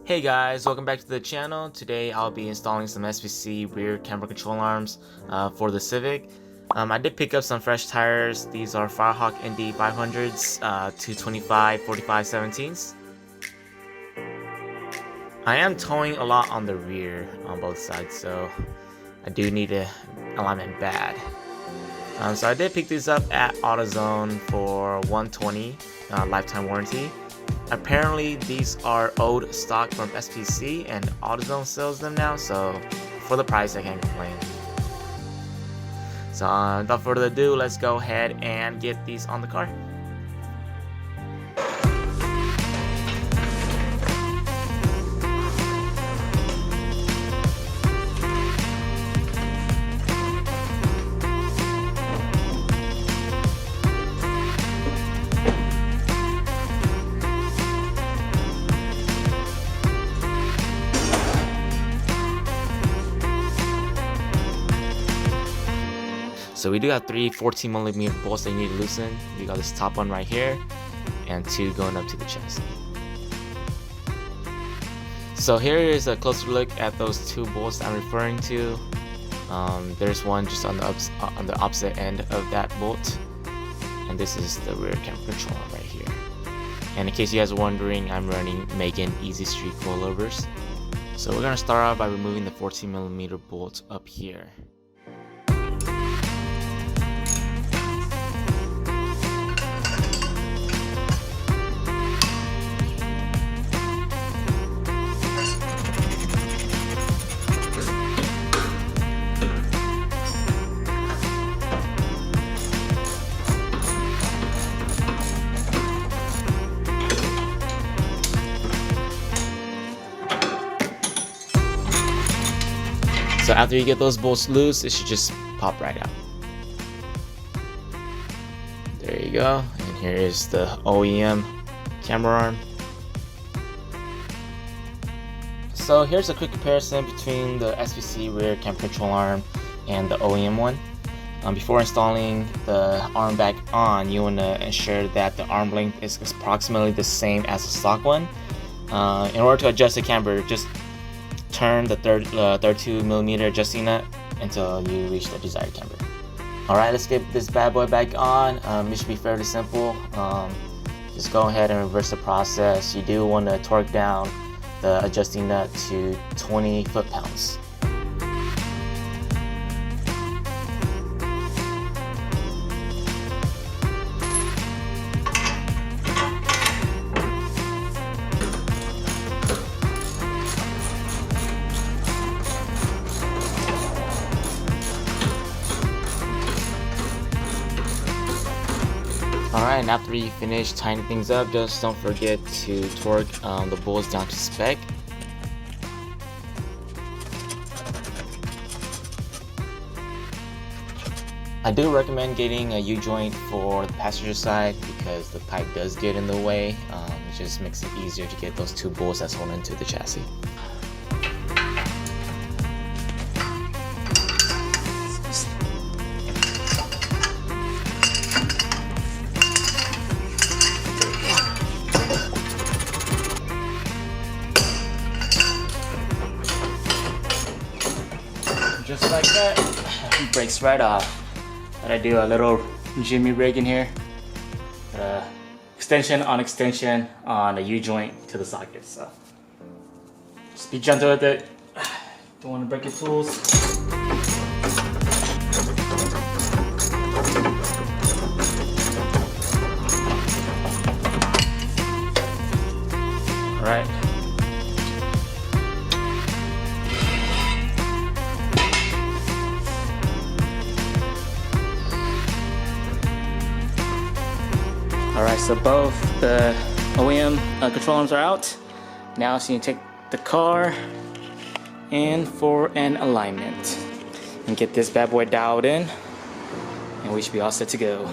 Hey guys, welcome back to the channel. Today I'll be installing some SPC Rear Camber Control arms for the Civic. I did pick up some fresh tires. These are Firehawk ND 500s, 225 45 17s. I am towing a lot on the rear on both sides, so I do need alignment bad. So I did pick these up at AutoZone for $120 lifetime warranty. Apparently these are old stock from SPC and AutoZone sells them now, so for the price I can't complain. So without further ado, let's go ahead and get these on the car. So we do have three 14mm bolts that you need to loosen. We got this top one right here, and two going up to the chassis. So here is a closer look at those two bolts I'm referring to. There's one just on the opposite end of that bolt, and this is the rear camber control right here. And in case you guys are wondering, I'm running Megan Easy Street coilovers. So we're gonna start off by removing the 14mm bolt up here. So after you get those bolts loose, it should just pop right out. There you go. And here is the OEM camber arm. So here's a quick comparison between the SPC rear camber control arm and the OEM one. Before installing the arm back on, you want to ensure that the arm length is approximately the same as the stock one. In order to adjust the camber, just turn the 32mm adjusting nut until you reach the desired camber. Alright, let's get this bad boy back on. It should be fairly simple. Just go ahead and reverse the process. You do want to torque down the adjusting nut to 20 foot-pounds. Alright, and after you finish tightening things up, just don't forget to torque the bolts down to spec. I do recommend getting a U-joint for the passenger side because the pipe does get in the way. It just makes it easier to get those two bolts that's holding into the chassis. Just like that, it breaks right off. But I do a little jimmy rig in here. Extension on a U-joint to the socket. So just be gentle with it. Don't want to break your tools. All right. Alright, so both the OEM control arms are out. Now so you can take the car in for an alignment and get this bad boy dialed in, and we should be all set to go.